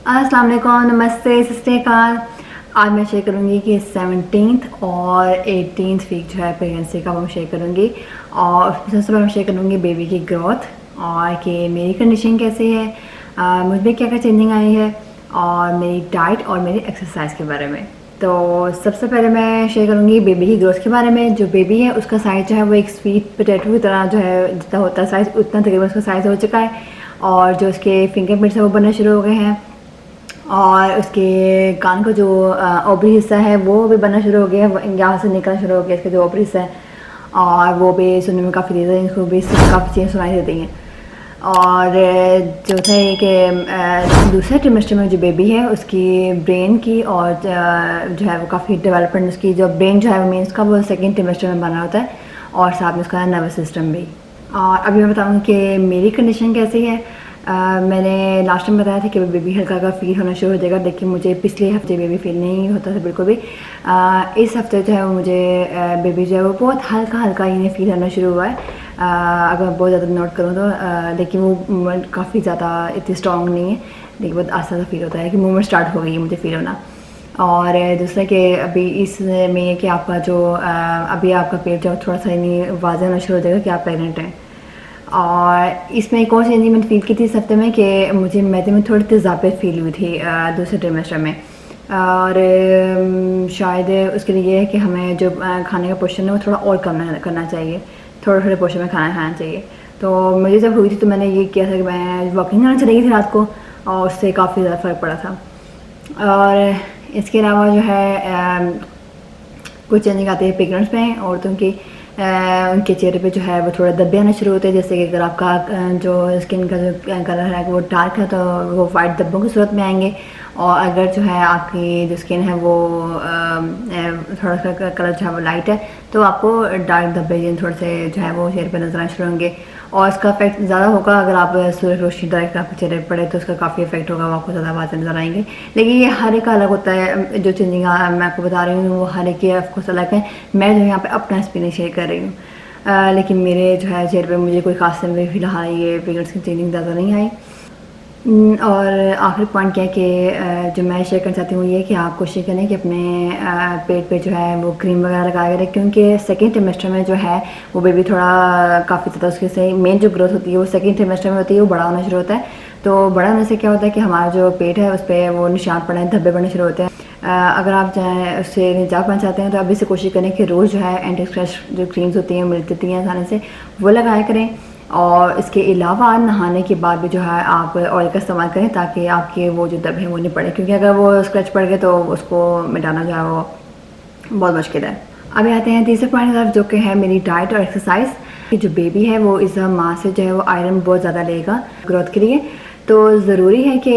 अस्सलाम वालेकुम, नमस्ते, सत श्री अकाल। आज मैं शेयर करूँगी कि 17th और 18th वीक जो है प्रेगनेंसी का वो मैं शेयर करूँगी। और सबसे पहले मैं शेयर करूँगी बेबी की ग्रोथ और कि मेरी कंडीशन कैसी है, मुझ में क्या क्या चेंजिंग आई है और मेरी डाइट और मेरी एक्सरसाइज के बारे में। तो सबसे पहले मैं शेयर करूँगी बेबी की ग्रोथ के बारे में। जो बेबी है उसका साइज़ जो है वो एक स्वीट पोटैटो की तरह जो है जितना होता है साइज़ उतना तकरीबन उसका साइज़ हो चुका है। और जो उसके फिंगरप्रिंट्स है वो बनना शुरू हो गए हैं और उसके कान का जो ओबरी हिस्सा है वो भी बनना शुरू हो गया है, यहाँ से निकलना शुरू हो गया इसका जो ओबरी हिस्सा है। और वो भी सुनने में काफ़ी तेज़ है, इनको भी काफ़ी चीज़ें सुनाई देती हैं। और चौथा ये कि दूसरे ट्रिमेस्टर में जो बेबी है उसकी ब्रेन की और जो है वो काफ़ी डेवलपमेंट, उसकी जो ब्रेन जो है वो मीन्स का वो सेकेंड ट्रिमेस्टर में बना होता है और साथ में उसका नर्वस सिस्टम भी। और अभी मैं बताऊँगी कि मेरी कंडीशन कैसी है। मैंने लास्ट टाइम बताया था कि बेबी हल्का हल्का फील होना शुरू हो जाएगा, लेकिन मुझे पिछले हफ्ते बेबी फील नहीं होता था बिल्कुल भी। इस हफ्ते जो है वो मुझे बेबी जो है वो बहुत हल्का हल्का ही फील होना शुरू हुआ है। अगर बहुत ज़्यादा नोट करूँ तो लेकिन वो काफ़ी ज़्यादा इतनी स्ट्रॉन्ग नहीं है, लेकिन बहुत आस्ता सा फील होता है कि मूवमेंट स्टार्ट हो गई है मुझे फील होना। और दूसरा कि अभी इसमें कि आपका जो अभी आपका पेट जो थोड़ा सा नहीं वाज़ेह होना शुरू हो जाएगा कि आप प्रेगनेंट हैं। और इसमें एक और चेंजिंग मैंने फील की थी इस हफ्ते में कि मुझे मैदे में थोड़ी तेज़ाबियत फील हुई थी दूसरे ट्रिमेस्टर में। और शायद उसके लिए ये है कि हमें जो खाने का पोर्शन है वो थोड़ा और कम करना चाहिए, थोड़े थोड़े पोर्शन में खाना खाना चाहिए। तो मुझे जब हुई थी तो मैंने ये किया था कि मैं वॉकिंग करना चली गई थी रात को और उससे काफ़ी ज़्यादा फ़र्क पड़ा था। और इसके अलावा जो है कुछ चेंजिंग आती है पिगमेंट्स में औरतों की। उनके चेहरे पे जो है वो थोड़ा धब्बे आने शुरू होते हैं, जैसे कि अगर आपका जो स्किन का जो कलर है वो डार्क है तो वो वाइट धब्बों की सूरत में आएंगे। और अगर जो है आपकी जो स्किन है वो थोड़ा सा कलर जो है वो लाइट है तो आपको डार्क धब्बे थोड़े से जो है वो चेहरे पे नजर आने शुरू होंगे। और इसका इफेक्ट ज़्यादा होगा अगर आप सूरज रोशनी डायरेक्ट आपके चेहरे पर पड़े तो उसका काफ़ी इफेक्ट होगा, वो आपको ज़्यादा आवाज़ नजर आएंगे। लेकिन ये हर एक का अलग होता है, जो चेंजिंग मैं आपको बता रही हूँ वो हर एक के ऑफकोर्स अलग है। मैं जो यहाँ पे अपना एक्सपीरियंस शेयर कर रही हूँ, लेकिन मेरे जो है चेहरे पे मुझे कोई खास में फिलहाल ये पिगमेंट्स की चेंजिंग ज़्यादा नहीं आई। और आखिरी पॉइंट क्या है कि जो मैं शेयर करना चाहती हूँ ये कि आप कोशिश करें कि अपने पेट पे जो है वो क्रीम वगैरह लगा के रखें, क्योंकि सेकेंड ट्रिमेस्टर में जो है वो बेबी थोड़ा काफ़ी ज़्यादा उसके से मेन जो ग्रोथ होती है वो सेकेंड ट्रिमेस्टर में होती है, वो बड़ा होना शुरू होता है। तो बड़ा होने से क्या होता है कि हमारा जो पेट है उस पर वो निशान पड़े धब्बे पड़ने शुरू होते हैं। अगर आप चाहें उससे निजात पाना चाहते हैं तो अभी से कोशिश करें कि रोज़ जो है एंटी स्क्रैच जो क्रीम्स होती हैं मिलती हैं आसानी से वो लगाया करें। और इसके अलावा नहाने के बाद भी जो है आप ऑयल का इस्तेमाल करें ताकि आपके वो जो धब्बे हैं वो नहीं पड़े, क्योंकि अगर वो स्क्रैच पड़ गए तो उसको मिटाना जो है वो बहुत मुश्किल है। अभी आते हैं तीसरे पॉइंट की तरफ, जो कि है मेरी डाइट और एक्सरसाइज। जो बेबी है वो इस माँ से जो है वो आयरन बहुत ज़्यादा लेगा ग्रोथ के लिए, तो ज़रूरी है कि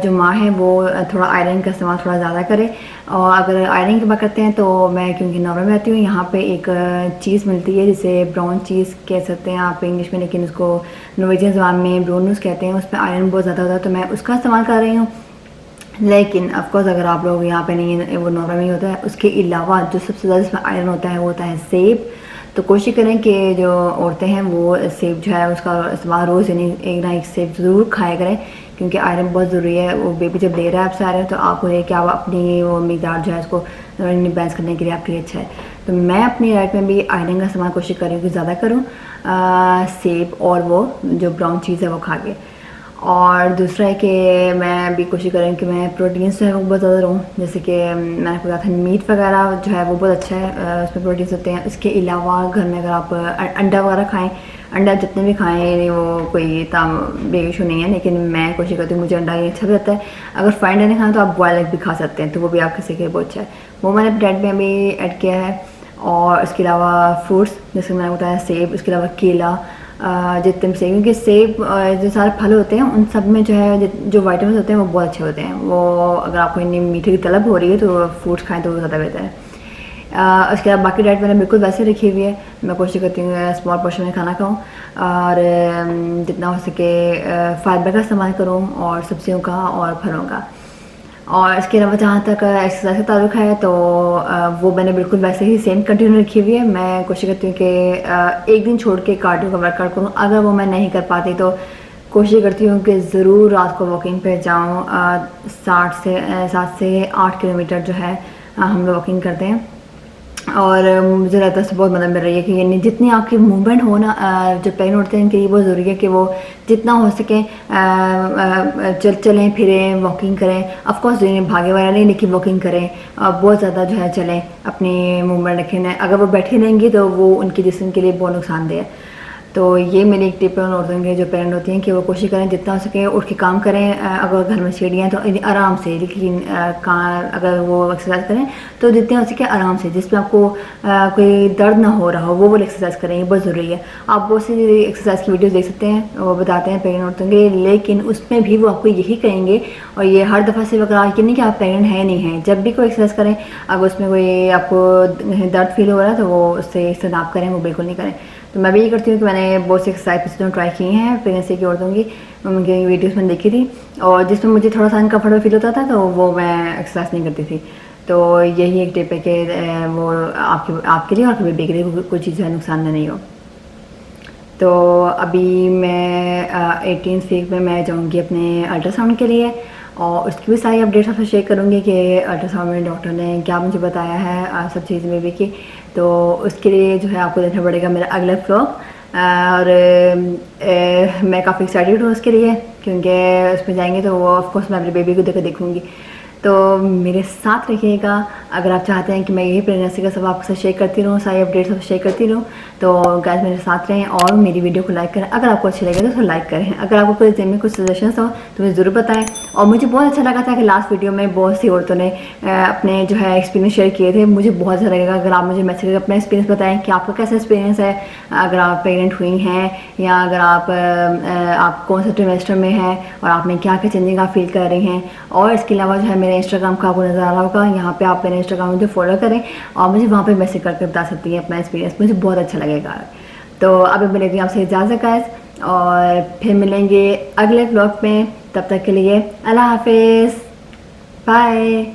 जो माँ है वो थोड़ा आयरन का इस्तेमाल थोड़ा ज़्यादा करे। और अगर आयरन की बात करते हैं तो मैं क्योंकि नॉर्वे में रहती हूँ, यहाँ पे एक चीज़ मिलती है जिसे ब्राउन चीज़ कह सकते हैं आप इंग्लिश में, लेकिन उसको नॉर्वेजियन ज़बान में ब्रोनूस कहते हैं। उस पर आयरन बहुत ज़्यादा होता है तो मैं उसका इस्तेमाल कर रही हूँ। लेकिन ऑफकोर्स अगर आप लोग यहाँ पे नहीं है वो नॉर्वे में ही होता है। उसके अलावा जो सबसे ज़्यादा इसमें आयरन होता है वो होता है सेब। तो कोशिश करें कि जो औरतें हैं वो सेब जो है उसका इस्तेमाल रोज़ यानी एक ना एक सेब ज़रूर खाया करें, क्योंकि आयरन बहुत ज़रूरी है। वो बेबी जब ले रहा है आपसे आयरन तो आपको ये कि आप अपनी वो मिकदार जो है उसको बैलेंस करने के लिए आपके लिए अच्छा है। तो मैं अपनी डाइट में भी आयरन का इस्तेमाल कोशिश कर रही हूँ कि ज़्यादा करूँ सेब और वो जो ब्राउन चीज़ है वो खा के। और दूसरा है कि मैं भी कोशिश करूँ कि मैं प्रोटीन्स जो है वो बहुत ज़्यादा रहूँ, जैसे कि मैंने आपको कहा था मीट वगैरह जो है वो बहुत अच्छा है, उसमें प्रोटीन्स होते हैं। इसके अलावा घर में अगर आप अंडा वगैरह खाएं, अंडा जितने भी खाएं वो कोई ताम बे इशू नहीं है, लेकिन मैं कोशिश करती हूँ मुझे अंडा ये अच्छा भी लगता है। अगर फ्राइड अंडा नहीं खाना तो आप बॉयल एग भी खा सकते हैं, तो वो भी आपके से के बहुत अच्छा है, वो मैंने ब्रेड में भी ऐड किया है। और इसके अलावा फ्रूट्स जैसे मैंने बताया सेब, इसके अलावा केला जितने भी सेब, क्योंकि सेब जो सारे फल होते हैं उन सब में जो है जो वाइटामिन होते हैं वो बहुत अच्छे होते हैं। वो अगर आपको इतनी मीठे की तलब हो रही है तो फ्रूट्स खाएं तो वो ज़्यादा बेहतर है। उसके बाद बाकी डाइट मैंने बिल्कुल वैसे रखी हुई है, मैं कोशिश करती हूँ स्मॉल पोर्शन में खाना खाऊँ और जितना हो सके फाइबर का इस्तेमाल करूँ और सब्जियों का और फलों का। और इसके अलावा जहाँ तक एक्सरसाइज का ताल्लुक है तो वो मैंने बिल्कुल वैसे ही सेम कंटिन्यू रखी हुई है। मैं कोशिश करती हूँ कि एक दिन छोड़ के कार्डियो का वर्कआउट करूँ। अगर वो मैं नहीं कर पाती तो कोशिश करती हूँ कि ज़रूर रात को वॉकिंग पे जाऊँ। 7 से 8 किलोमीटर जो है हम लोग वॉकिंग करते हैं। और मुझे लगता है उससे बहुत मदद मिल रही है कि यानी जितनी आपकी मूवमेंट हो ना, जो प्रेग्नेंट होते हैं उनके लिए बहुत ज़रूरी है कि वो जितना हो सके चलें फिरें, वॉकिंग करें। ऑफ कोर्स भागे वाला नहीं, लेकिन वॉकिंग करें, बहुत ज़्यादा जो है चलें, अपनी मूवमेंट रखें। अगर वो बैठी रहेंगी तो वो उनके जिस्म के लिए बहुत नुकसानदेह है। तो ये मेरी एक टिप है उन औरतों के जो पेरेंट होती हैं कि वो कोशिश करें जितना हो सके उठ के काम करें। अगर घर में सीढ़ियाँ तो आराम से, लेकिन अगर वो एक्सरसाइज करें तो जितने हो सके आराम से, जिसमें आपको कोई दर्द ना हो रहा हो वो वाली एक्सरसाइज करें, ये बहुत ज़रूरी है। आप बहुत सी एक्सरसाइज की वीडियोस देख सकते हैं, वो बताते हैं प्रेगनेंट औरतों के, लेकिन उसमें भी वो आपको यही कहेंगे। और ये हर दफ़ा से अगर आप नहीं कि आप प्रेगनेंट है नहीं है, जब भी कोई एक्सरसाइज करें अगर उसमें कोई आपको दर्द फील हो रहा है तो वो उससे इस्तेमाल करें, वो बिल्कुल नहीं करें। तो मैं भी ये करती हूँ कि मैंने बहुत सी एक्सरसाइज पिछले ट्राई की हैं प्रेगनेंसी की औरतों की, उनकी वीडियोस मैंने देखी थी, और जिसमें मुझे थोड़ा सा अनकम्फर्टेबल फील होता था तो वो मैं एक्सरसाइज नहीं करती थी। तो यही एक टिप है कि वो आपके लिए और आपके बेबी के लिए कोई चीज़ है नुकसान नहीं हो। तो अभी मैं 18th वीक में मैं जाऊँगी अपने अल्ट्रासाउंड के लिए, और उसकी भी सारी अपडेट्स आपसे शेयर करूँगी कि अल्ट्रासाउंड में डॉक्टर ने क्या मुझे बताया है, सब चीज़ बेबी की। तो उसके लिए जो है आपको देखना पड़ेगा मेरा अगला व्लॉग। और मैं काफ़ी एक्साइटेड हूँ उसके लिए, क्योंकि उसमें जाएंगे तो वो ऑफकोर्स मैं अपने बेबी को देखूँगी। तो मेरे साथ रखिएगा अगर आप चाहते हैं कि मैं यही प्रेगनेंसी का सब आपके साथ शेयर करती रहूँ, सारी अपडेट्स आपसे शेयर करती रहूँ। तो गाइस मेरे साथ रहें और मेरी वीडियो को लाइक करें। अगर आपको अच्छी लगे तो उसको लाइक करें। अगर आपको कोई में कुछ सजेशंस हो तो मुझे ज़रूर बताएं। और मुझे बहुत अच्छा लगा था कि लास्ट वीडियो में बहुत सी औरतों ने अपने जो है एक्सपीरियंस शेयर किए थे। मुझे बहुत अच्छा लगेगा अगर आप मुझे मैसेज करके अपना एक्सपीरियंस बताएं कि आपका कैसा एक्सपीरियंस है, अगर आप प्रेगनेंट हुई हैं या अगर आप कौन से ट्रिमेस्टर में हैं और आप में क्या क्या चेंजिंग आप फील कर रही हैं। और इसके अलावा जो है मेरे इंस्टाग्राम का आपको नज़र आ रहा होगा, यहाँ पे आप मेरे इंस्टाग्राम मुझे फॉलो करें और मुझे वहाँ पे मैसेज करके बता सकती हैं अपना एक्सपीरियंस, मुझे बहुत अच्छा लगेगा। तो अभी मिलेंगे आपसे इजाज़त गाइस, और फिर मिलेंगे अगले व्लॉग में। तब तक के लिए अल्लाह हाफिज़, बाय।